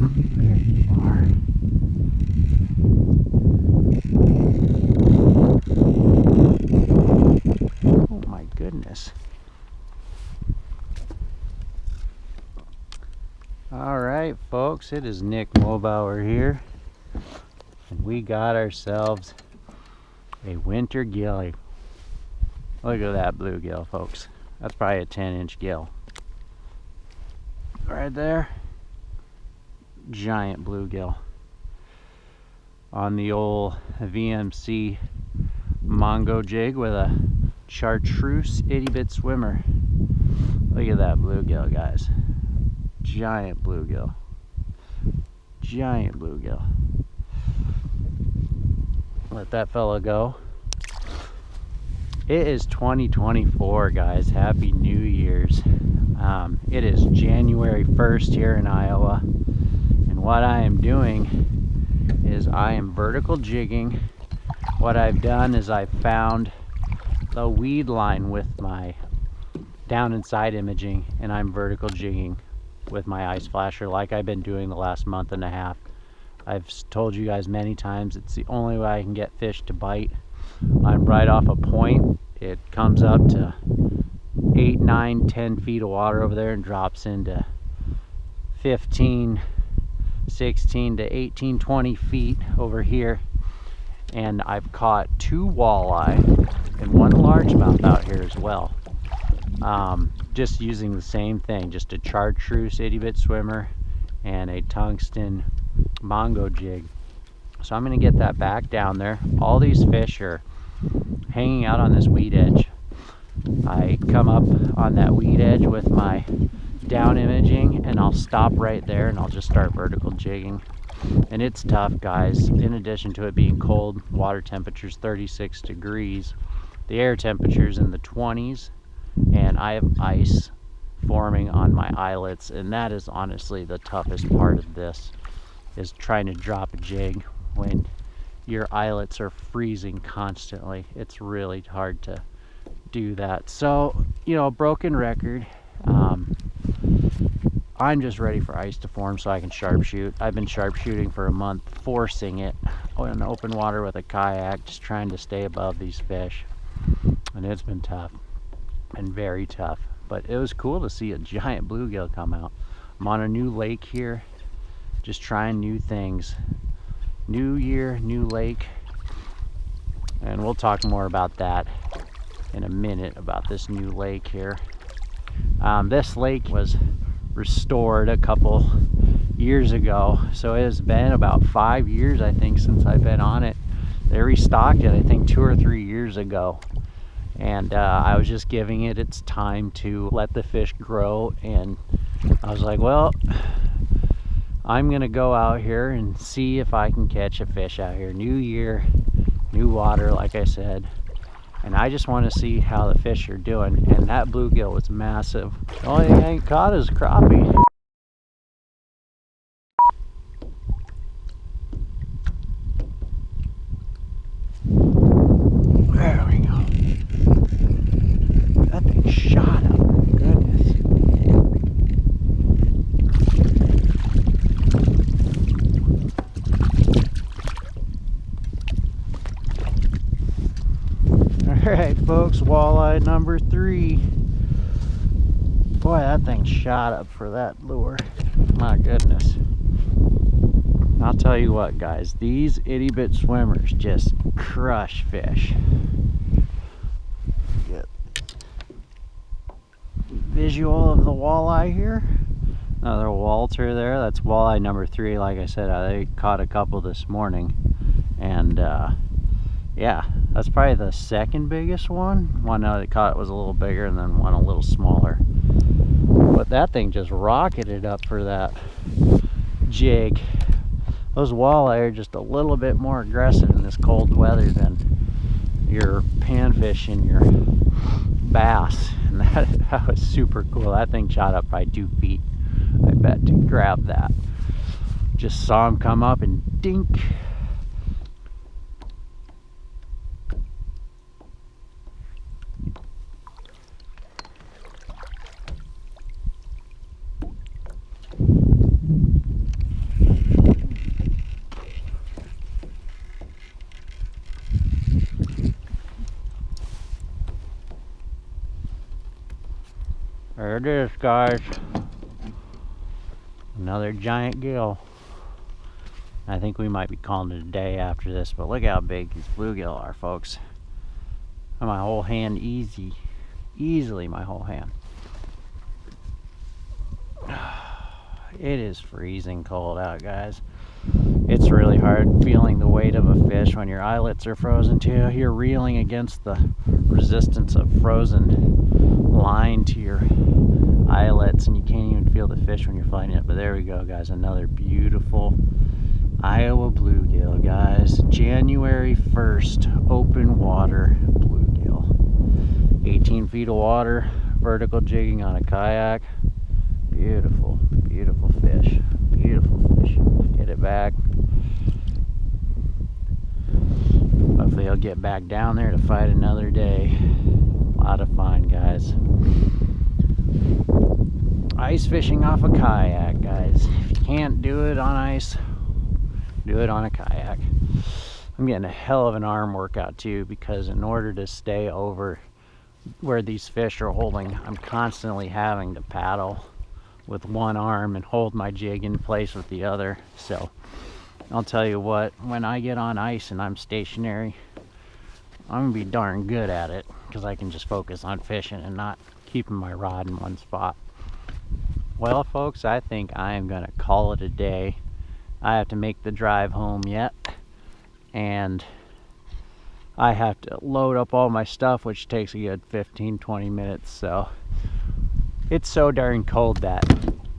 There you are. Oh my goodness. Alright folks, it is Nick Mobauer here, and we got ourselves a winter gilly. Look at that bluegill, folks. That's probably a 10-inch gill. Right there. Giant bluegill. On the old VMC Mongo Jig with a chartreuse itty-bit swimmer. Look at that bluegill, guys. Giant bluegill. Giant bluegill. Let that fella go. It is 2024, guys. Happy New Year's. It is January 1st here in Iowa, and what I am doing is I am vertical jigging. What I've done is I found the weed line with my down and side imaging, and I'm vertical jigging with my ice flasher like I've been doing the last month and a half. I've told you guys many times it's the only way I can get fish to bite. I'm right off a point. It comes up to 8, 9, 10 feet of water over there and drops into 15, 16 to 18, 20 feet over here. And I've caught 2 walleye and 1 largemouth out here as well. Just using the same thing, just a chartreuse itty-bit swimmer and a tungsten Mongo jig. So I'm going to get that back down there. All these fish are hanging out on this weed edge. I come up on that weed edge with my down imaging, and I'll stop right there and I'll just start vertical jigging. And it's tough, guys. In addition to it being cold, water temperature's 36 degrees, the air temperature's in the 20s, and I have ice forming on my eyelets, and that is honestly the toughest part of this, is trying to drop a jig when your eyelets are freezing constantly. It's really hard to do that. So, you know, broken record. I'm just ready for ice to form so I can sharpshoot. I've been sharpshooting for a month, forcing it in open water with a kayak, just trying to stay above these fish. And it's been tough, and very tough. But it was cool to see a giant bluegill come out. I'm on a new lake here, just trying new things. New year, new lake. And we'll talk more about that in a minute, about this new lake here. This lake was restored a couple years ago, so it has been about 5 years, I think, since I've been on it. They restocked it, I think, 2 or 3 years ago, and I was just giving it its time to let the fish grow, and I was like, well, I'm gonna go out here and see if I can catch a fish out here. New year, new water, like I said, and I just want to see how the fish are doing. And that bluegill was massive. The only thing I ain't caught is crappie. There we go. That thing shot up. Goodness. Alright folks, walleye number 3. Boy, that thing shot up for that lure. My goodness. I'll tell you what, guys, these itty-bit swimmers just crush fish. Get visual of the walleye here. Another Walter there. That's walleye number 3. Like I said, I caught a couple this morning, and yeah, that's probably the second biggest one. One I caught was a little bigger, and then one a little smaller. But that thing just rocketed up for that jig. Those walleye are just a little bit more aggressive in this cold weather than your panfish and your bass. And that was super cool. That thing shot up by 2 feet, I bet, to grab that. Just saw him come up and dink. at this, guys. Another giant gill. I think we might be calling it a day after this, but look how big these bluegill are, folks. And my whole hand, easily my whole hand. It is freezing cold out, guys. It's really hard feeling the weight of a fish when your eyelets are frozen too. You're reeling against the resistance of frozen line to your eyelets, and you can't even feel the fish when you're fighting it. But there we go, guys. Another beautiful Iowa bluegill, guys. January 1st, open water bluegill. 18 feet of water, vertical jigging on a kayak. Beautiful, beautiful fish. Beautiful fish. Get it back. Hopefully he'll get back down there to fight another day. A lot of fun, guys. Ice fishing off a kayak, guys. If you can't do it on ice, do it on a kayak. I'm getting a hell of an arm workout too, because in order to stay over where these fish are holding, I'm constantly having to paddle with one arm and hold my jig in place with the other. So I'll tell you what, when I get on ice and I'm stationary, I'm gonna be darn good at it, because I can just focus on fishing and not keeping my rod in one spot. Well, folks, I think I am gonna call it a day. I have to make the drive home yet, and I have to load up all my stuff, which takes a good 15-20 minutes. So it's so darn cold that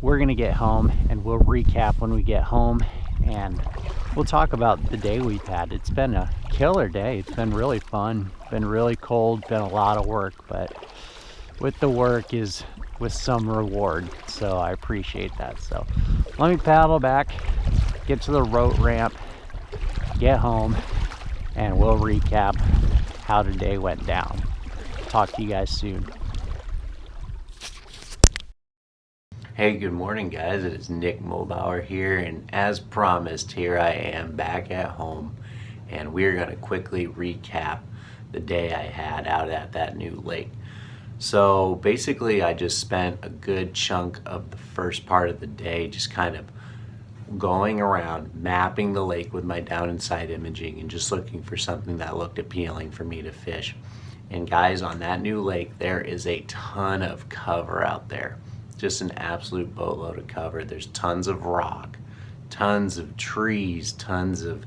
we're gonna get home and we'll recap when we get home, and we'll talk about the day we've had. It's been a killer day. It's been really fun, been really cold, been a lot of work, but with the work is with some reward, so I appreciate that. So let me paddle back, get to the rope ramp, get home, and we'll recap how today went down. Talk to you guys soon. Hey, good morning, guys. It is Nick Mulbauer here, and as promised, here I am back at home, and we're going to quickly recap the day I had out at that new lake. So basically, I just spent a good chunk of the first part of the day just kind of going around mapping the lake with my down and side imaging and just looking for something that looked appealing for me to fish. And guys, on that new lake, there is a ton of cover out there. Just an absolute boatload of cover. There's tons of rock, tons of trees, tons of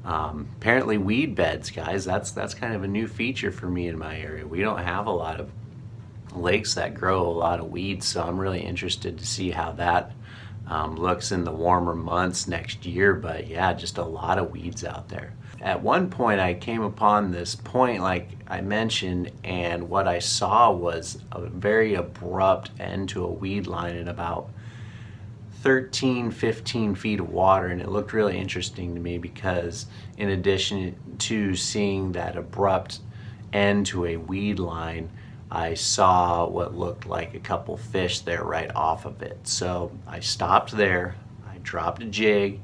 apparently weed beds, guys. That's kind of a new feature for me in my area. We don't have a lot of lakes that grow a lot of weeds, so I'm really interested to see how that looks in the warmer months next year. But yeah, just a lot of weeds out there. At one point I came upon this point like I mentioned, and what I saw was a very abrupt end to a weed line in about 13-15 feet of water, and it looked really interesting to me because in addition to seeing that abrupt end to a weed line, I saw what looked like a couple fish there right off of it. So I stopped there, I dropped a jig,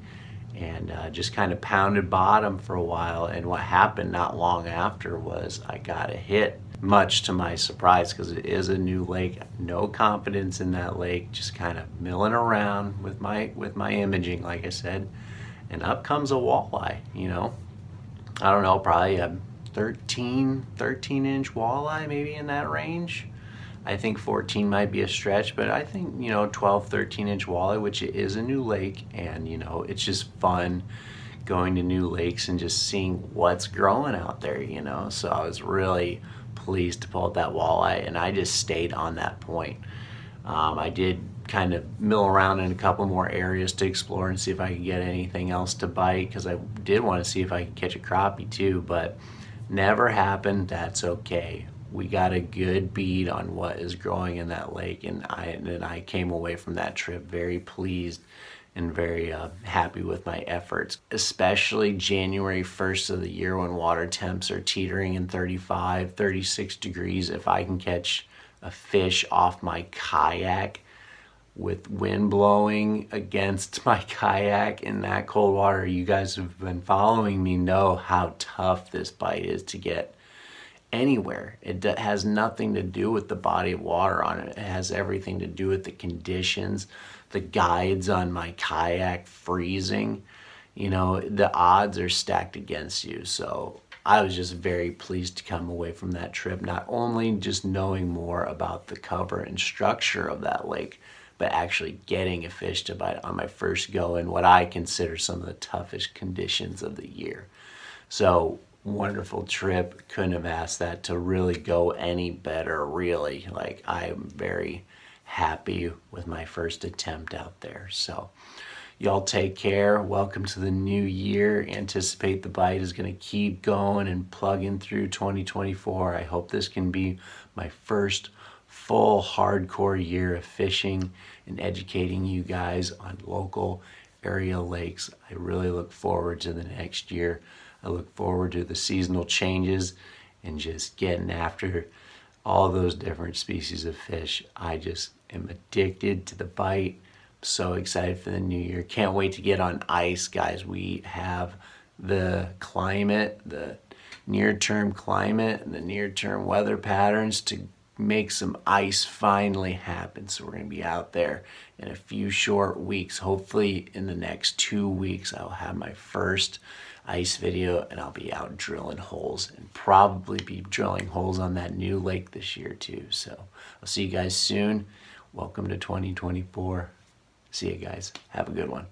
and just kind of pounded bottom for a while. And what happened not long after was I got a hit, much to my surprise, because it is a new lake. No confidence in that lake, just kind of milling around with my imaging, like I said, and up comes a walleye. You know, I don't know, probably a 13-inch walleye, maybe in that range. I think 14 might be a stretch, but I think, 12-13-inch walleye, which is a new lake, and it's just fun going to new lakes and just seeing what's growing out there. So I was really pleased to pull out that walleye, and I just stayed on that point. I did kind of mill around in a couple more areas to explore and see if I could get anything else to bite, because I did want to see if I could catch a crappie too, but never happened. That's okay. We got a good bead on what is growing in that lake, and I came away from that trip very pleased and very happy with my efforts, especially January 1st of the year when water temps are teetering in 35, 36 degrees. If I can catch a fish off my kayak with wind blowing against my kayak in that cold water, you guys who've been following me know how tough this bite is to get. anywhere. It has nothing to do with the body of water on it. It has everything to do with the conditions, the guides on my kayak freezing. You know, the odds are stacked against you. So I was just very pleased to come away from that trip, not only just knowing more about the cover and structure of that lake, but actually getting a fish to bite on my first go in what I consider some of the toughest conditions of the year. So wonderful trip. Couldn't have asked that to really go any better, really. Like, I'm very happy with my first attempt out there. So y'all take care. Welcome to the new year. Anticipate the bite is going to keep going and plugging through 2024. I hope this can be my first full hardcore year of fishing and educating you guys on local area lakes. I really look forward to the next year. I look forward to the seasonal changes and just getting after all those different species of fish. I just am addicted to the bite. So excited for the new year. Can't wait to get on ice, guys. We have the climate, the near-term climate and the near-term weather patterns to make some ice finally happen. So we're going to be out there in a few short weeks. Hopefully in the next 2 weeks, I'll have my first ice video and I'll be out drilling holes and probably be drilling holes on that new lake this year too. So I'll see you guys soon. Welcome to 2024. See you guys. Have a good one.